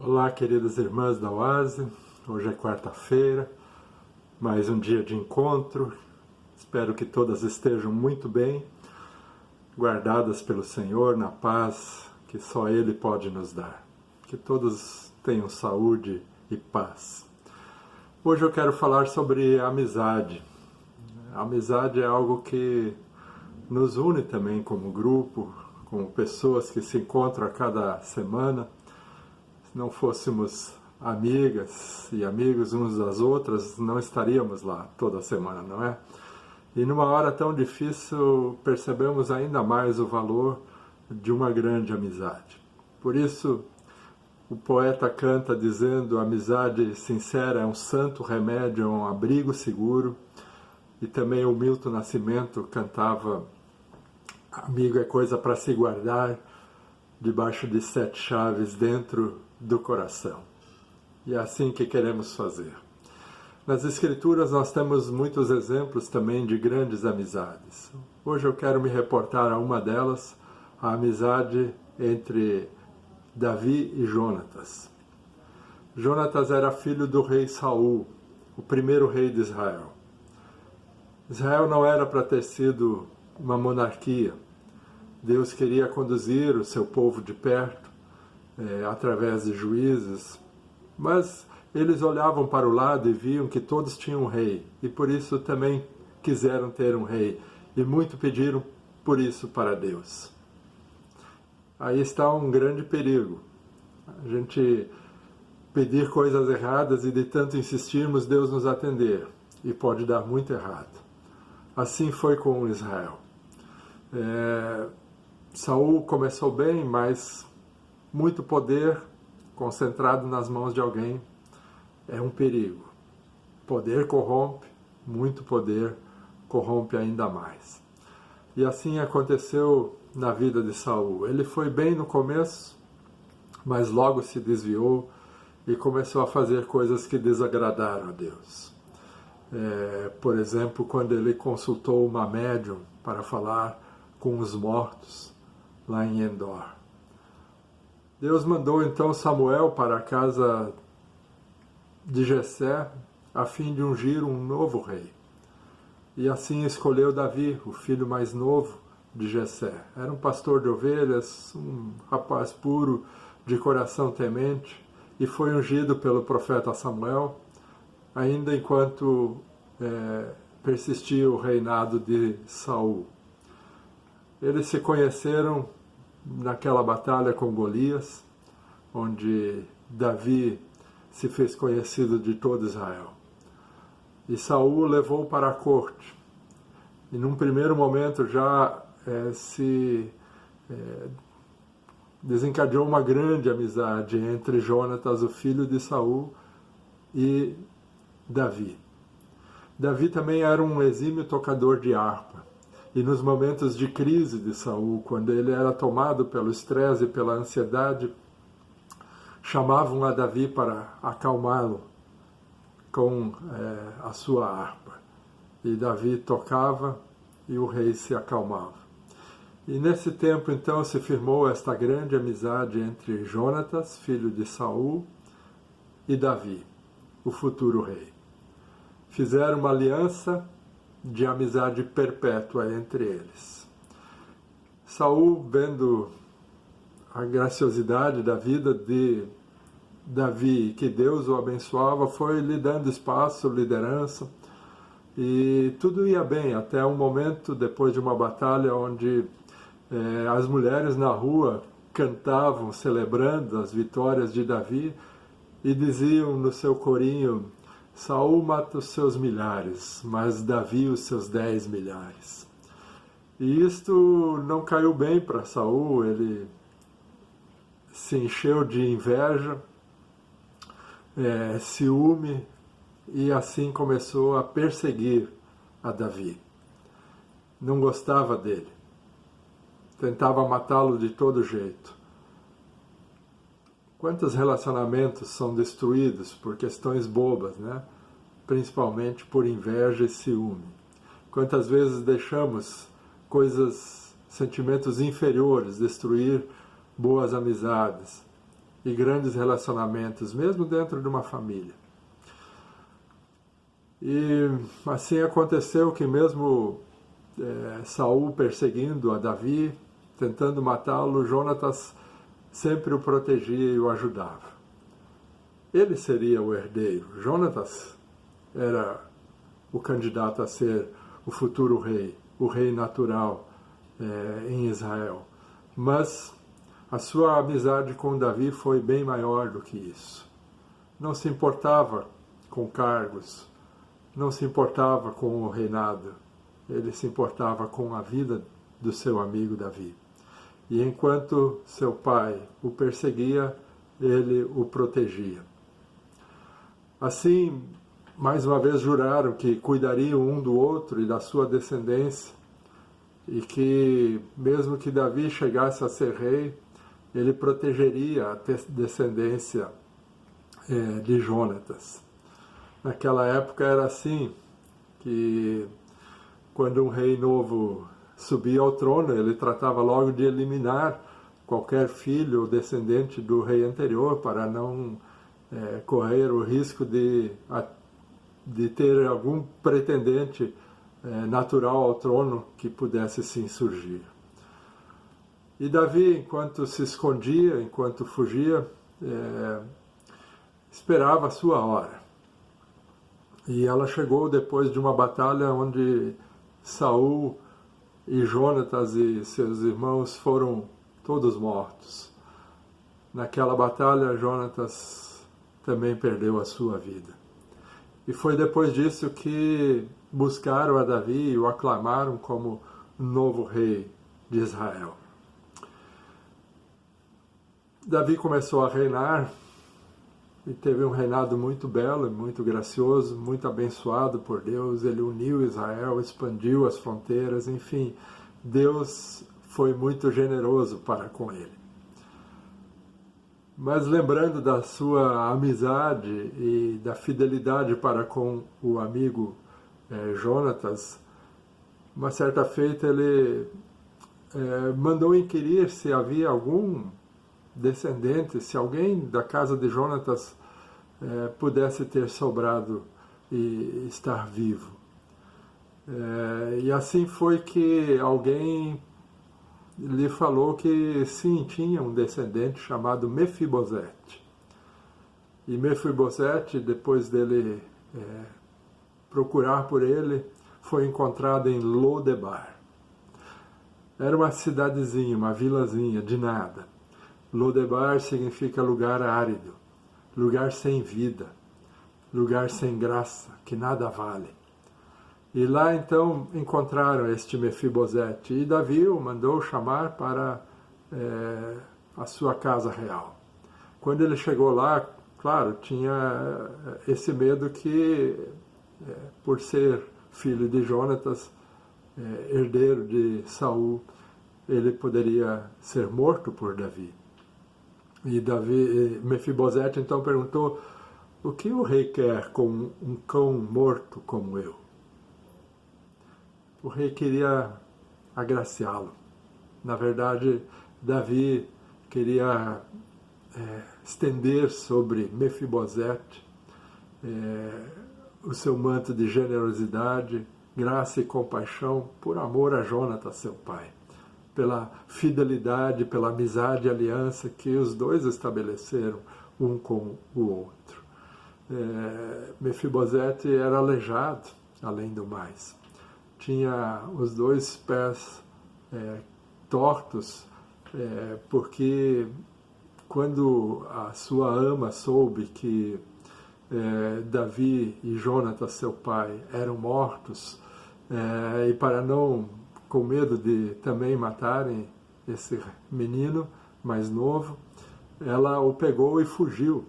Olá, queridas irmãs da Oase. Hoje é quarta-feira, mais um dia de encontro. Espero que todas estejam muito bem, guardadas pelo Senhor na paz que só Ele pode nos dar. Que todos tenham saúde e paz. Hoje eu quero falar sobre amizade. A amizade é algo que nos une também como grupo, como pessoas que se encontram a cada semana. Se não fôssemos amigas e amigos uns das outras, não estaríamos lá toda semana, não é? E numa hora tão difícil, percebemos ainda mais o valor de uma grande amizade. Por isso, o poeta canta dizendo: a amizade sincera é um santo remédio, é um abrigo seguro. E também o Milton Nascimento cantava: amigo é coisa para se guardar debaixo de 7 chaves dentro do coração. E é assim que queremos fazer. Nas Escrituras nós temos muitos exemplos também de grandes amizades. Hoje eu quero me reportar a uma delas, a amizade entre Davi e Jonatas. Jonatas era filho do rei Saul, o primeiro rei de Israel. Israel não era para ter sido uma monarquia. Deus queria conduzir o seu povo de perto, através de juízes, mas eles olhavam para o lado e viam que todos tinham um rei, e por isso também quiseram ter um rei, e muito pediram por isso para Deus. Aí está um grande perigo, a gente pedir coisas erradas e de tanto insistirmos Deus nos atender, e pode dar muito errado. Assim foi com Israel. Saul começou bem, mas muito poder concentrado nas mãos de alguém é um perigo. Poder corrompe, muito poder corrompe ainda mais. E assim aconteceu na vida de Saul. Ele foi bem no começo, mas logo se desviou e começou a fazer coisas que desagradaram a Deus. Por exemplo, quando ele consultou uma médium para falar com os mortos lá em Endor. Deus mandou então Samuel para a casa de Jessé a fim de ungir um novo rei. E assim escolheu Davi, o filho mais novo de Jessé. Era um pastor de ovelhas, um rapaz puro, de coração temente, e foi ungido pelo profeta Samuel, ainda enquanto persistia o reinado de Saul. Eles se conheceram naquela batalha com Golias, onde Davi se fez conhecido de todo Israel. E Saul o levou para a corte. E num primeiro momento já se desencadeou uma grande amizade entre Jonatas, o filho de Saul, e Davi. Davi também era um exímio tocador de harpa. E nos momentos de crise de Saul, quando ele era tomado pelo estresse e pela ansiedade, chamavam a Davi para acalmá-lo com a sua harpa. E Davi tocava e o rei se acalmava. E nesse tempo, então, se firmou esta grande amizade entre Jonatas, filho de Saul, e Davi, o futuro rei. Fizeram uma aliança de amizade perpétua entre eles. Saul, vendo a graciosidade da vida de Davi, que Deus o abençoava, foi lhe dando espaço, liderança, e tudo ia bem, até um momento, depois de uma batalha, onde as mulheres na rua cantavam, celebrando as vitórias de Davi, e diziam no seu corinho: Saul mata os seus milhares, mas Davi os seus 10 milhares. E isto não caiu bem para Saul, ele se encheu de inveja, ciúme, e assim começou a perseguir a Davi. Não gostava dele, tentava matá-lo de todo jeito. Quantos relacionamentos são destruídos por questões bobas, né? Principalmente por inveja e ciúme. Quantas vezes deixamos sentimentos inferiores destruir boas amizades, e grandes relacionamentos, mesmo dentro de uma família. E assim aconteceu que mesmo Saul perseguindo a Davi, tentando matá-lo, Jonatas sempre o protegia e o ajudava. Ele seria o herdeiro. Jonatas era o candidato a ser o futuro rei, o rei natural em Israel. Mas a sua amizade com Davi foi bem maior do que isso. Não se importava com cargos, não se importava com o reinado, ele se importava com a vida do seu amigo Davi. E enquanto seu pai o perseguia, ele o protegia. Assim, mais uma vez juraram que cuidariam um do outro e da sua descendência, e que mesmo que Davi chegasse a ser rei, ele protegeria a descendência de Jonatas. Naquela época era assim, que quando um rei novo subia ao trono, ele tratava logo de eliminar qualquer filho ou descendente do rei anterior para não correr o risco de ter algum pretendente natural ao trono que pudesse sim surgir. E Davi, enquanto se escondia, enquanto fugia, esperava a sua hora. E ela chegou depois de uma batalha onde Saul e Jonatas e seus irmãos foram todos mortos. Naquela batalha, Jonatas também perdeu a sua vida. E foi depois disso que buscaram a Davi e o aclamaram como novo rei de Israel. Davi começou a reinar e teve um reinado muito belo, muito gracioso, muito abençoado por Deus. Ele uniu Israel, expandiu as fronteiras, enfim, Deus foi muito generoso para com ele. Mas lembrando da sua amizade e da fidelidade para com o amigo Jonatas, uma certa feita ele mandou inquirir se havia algum descendente, se alguém da casa de Jonatas pudesse ter sobrado e estar vivo. E assim foi que alguém lhe falou que sim, tinha um descendente chamado Mefibosete. E Mefibosete, depois dele procurar por ele, foi encontrado em Lodebar. Era uma cidadezinha, uma vilazinha de nada. Lodebar significa lugar árido, lugar sem vida, lugar sem graça, que nada vale. E lá então encontraram este Mefibosete, e Davi o mandou chamar para a sua casa real. Quando ele chegou lá, claro, tinha esse medo que, por ser filho de Jonatas, herdeiro de Saul, ele poderia ser morto por Davi. E Mefibosete então perguntou: o que o rei quer com um cão morto como eu? O rei queria agraciá-lo. Na verdade, Davi queria estender sobre Mefibosete o seu manto de generosidade, graça e compaixão por amor a Jonatas, seu pai, pela fidelidade, pela amizade e aliança que os dois estabeleceram um com o outro. Mefibosete era aleijado, além do mais. Tinha os dois pés tortos, porque quando a sua ama soube que Davi e Jonatas, seu pai, eram mortos, e para não, com medo de também matarem esse menino mais novo, ela o pegou e fugiu.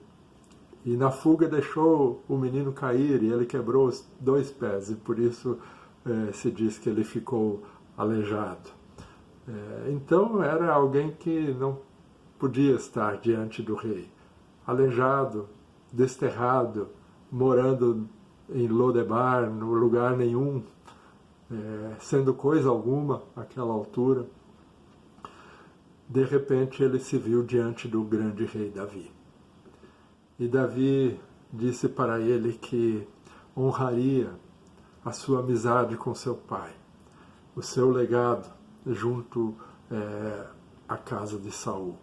E na fuga deixou o menino cair e ele quebrou os dois pés, e por isso se diz que ele ficou aleijado. Então era alguém que não podia estar diante do rei. Aleijado, desterrado, morando em Lodebar, no lugar nenhum, sendo coisa alguma àquela altura. de repente ele se viu diante do grande rei Davi. E Davi disse para ele que honraria a sua amizade com seu pai, o seu legado junto à casa de Saul.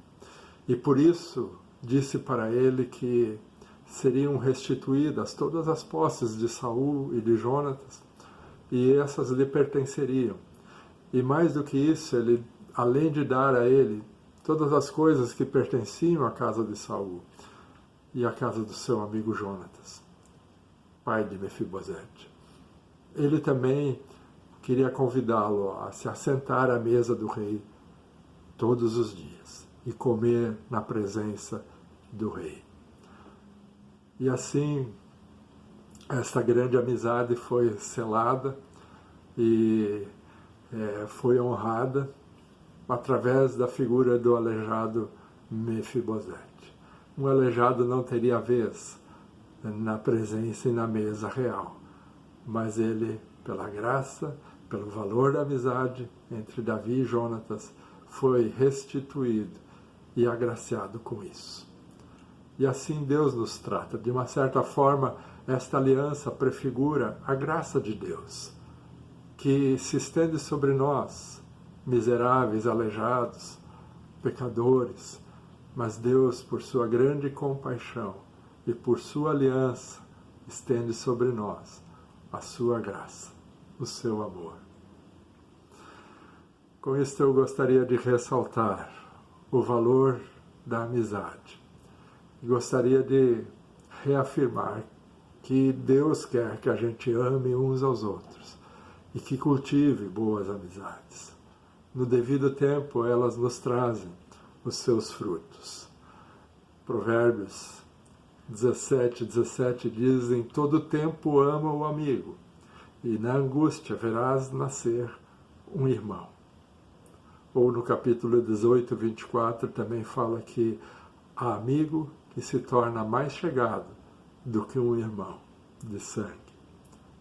E por isso disse para ele que seriam restituídas todas as posses de Saul e de Jonatas, e essas lhe pertenceriam. E mais do que isso, ele, além de dar a ele todas as coisas que pertenciam à casa de Saul e à casa do seu amigo Jonatas, pai de Mefibosete, ele também queria convidá-lo a se assentar à mesa do rei todos os dias e comer na presença do rei. E assim, esta grande amizade foi selada e foi honrada através da figura do aleijado Mefibosete. Um aleijado não teria vez na presença e na mesa real, mas ele, pela graça, pelo valor da amizade entre Davi e Jonatas, foi restituído e agraciado com isso. E assim Deus nos trata. De uma certa forma, esta aliança prefigura a graça de Deus, que se estende sobre nós, miseráveis, aleijados, pecadores, mas Deus, por sua grande compaixão e por sua aliança, estende sobre nós a sua graça, o seu amor. Com isto eu gostaria de ressaltar o valor da amizade. Gostaria de reafirmar que Deus quer que a gente ame uns aos outros e que cultive boas amizades. No devido tempo, elas nos trazem os seus frutos. Provérbios 17 diz: em todo tempo ama o amigo, e na angústia verás nascer um irmão. Ou no capítulo 18, 24, também fala que há amigo que se torna mais chegado do que um irmão de sangue.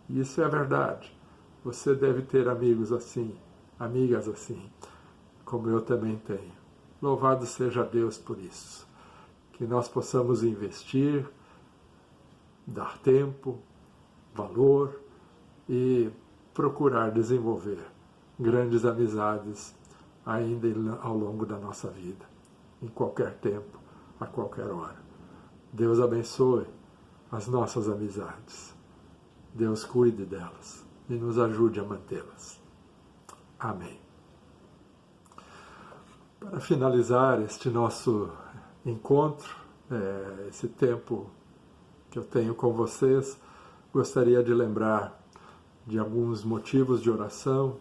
E isso é verdade. Você deve ter amigos assim, amigas assim, como eu também tenho. Louvado seja Deus por isso. Que nós possamos investir, dar tempo, valor e procurar desenvolver grandes amizades ainda ao longo da nossa vida, em qualquer tempo, a qualquer hora. Deus abençoe as nossas amizades. Deus cuide delas e nos ajude a mantê-las. Amém. Para finalizar este nosso encontro, esse tempo que eu tenho com vocês, gostaria de lembrar de alguns motivos de oração.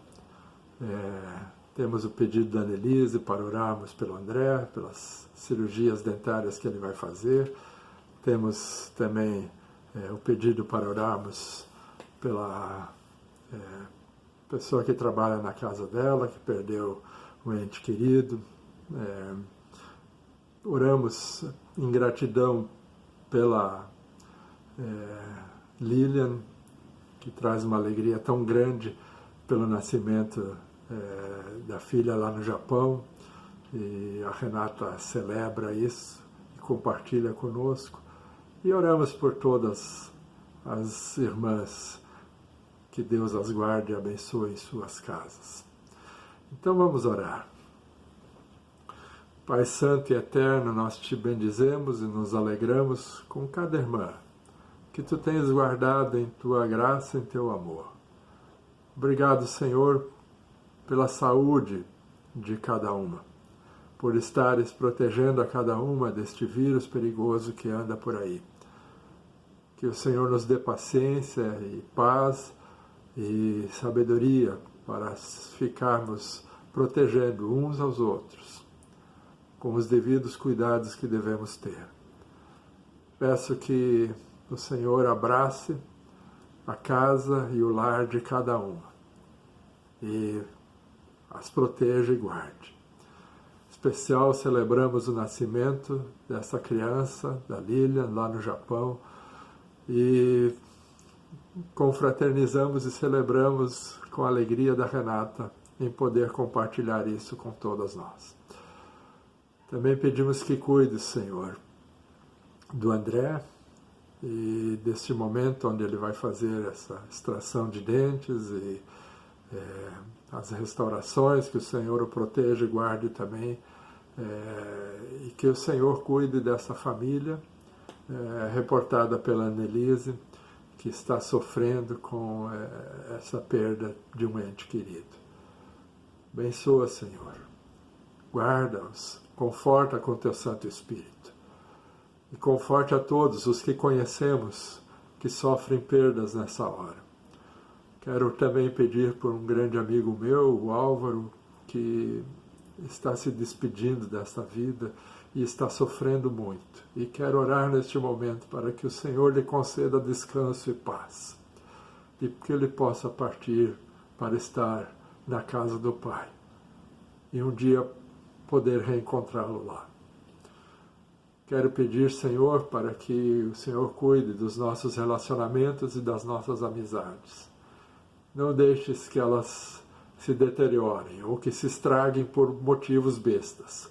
Temos o pedido da Annelise para orarmos pelo André, pelas cirurgias dentárias que ele vai fazer. Temos também o pedido para orarmos pela pessoa que trabalha na casa dela, que perdeu um ente querido. Oramos em gratidão pela Lilian, que traz uma alegria tão grande pelo nascimento da filha lá no Japão, e a Renata celebra isso e compartilha conosco. E oramos por todas as irmãs, que Deus as guarde e abençoe em suas casas. Então vamos orar. Pai Santo e Eterno, nós te bendizemos e nos alegramos com cada irmã que tu tens guardado em tua graça e em teu amor. Obrigado, Senhor, pela saúde de cada uma, por estares protegendo a cada uma deste vírus perigoso que anda por aí. Que o Senhor nos dê paciência e paz e sabedoria para ficarmos protegendo uns aos outros, com os devidos cuidados que devemos ter. Peço que o Senhor abrace a casa e o lar de cada uma e as proteja e guarde. Em especial, celebramos o nascimento dessa criança, da Lilian, lá no Japão, e confraternizamos e celebramos com a alegria da Renata em poder compartilhar isso com todas nós. Também pedimos que cuide, Senhor, do André e deste momento onde ele vai fazer essa extração de dentes e as restaurações, que o Senhor o proteja e guarde também, e que o Senhor cuide dessa família, reportada pela Annelise, que está sofrendo com essa perda de um ente querido. Abençoa, Senhor, guarda-os, conforta com teu Santo Espírito, e conforte a todos os que conhecemos que sofrem perdas nessa hora. Quero também pedir por um grande amigo meu, o Álvaro, que está se despedindo desta vida e está sofrendo muito. E quero orar neste momento para que o Senhor lhe conceda descanso e paz, e que ele possa partir para estar na casa do Pai, e um dia poder reencontrá-lo lá. Quero pedir, Senhor, para que o Senhor cuide dos nossos relacionamentos e das nossas amizades. Não deixes que elas se deteriorem ou que se estraguem por motivos bestas.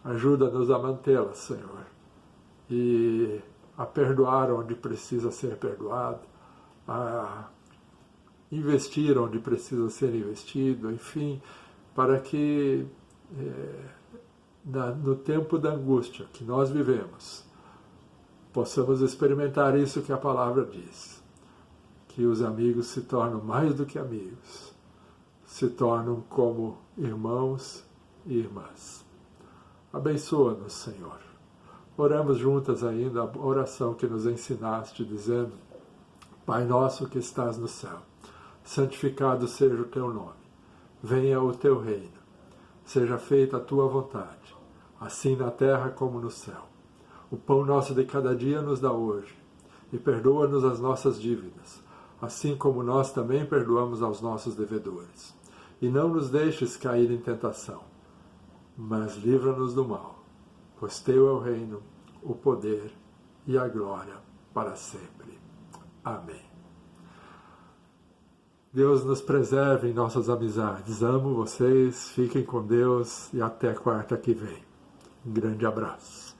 Ajuda-nos a mantê-las, Senhor, e a perdoar onde precisa ser perdoado, a investir onde precisa ser investido, enfim, para que no tempo da angústia que nós vivemos, possamos experimentar isso que a palavra diz, que os amigos se tornam mais do que amigos, se tornam como irmãos e irmãs. Abençoa-nos, Senhor. Oramos juntas ainda a oração que nos ensinaste, dizendo: Pai nosso que estás no céu, santificado seja o teu nome. Venha o teu reino. Seja feita a tua vontade, assim na terra como no céu. O pão nosso de cada dia nos dá hoje, e perdoa-nos as nossas dívidas, assim como nós também perdoamos aos nossos devedores. E não nos deixes cair em tentação, mas livra-nos do mal, pois teu é o reino, o poder e a glória para sempre. Amém. Deus nos preserve em nossas amizades. Amo vocês, fiquem com Deus e até quarta que vem. Um grande abraço.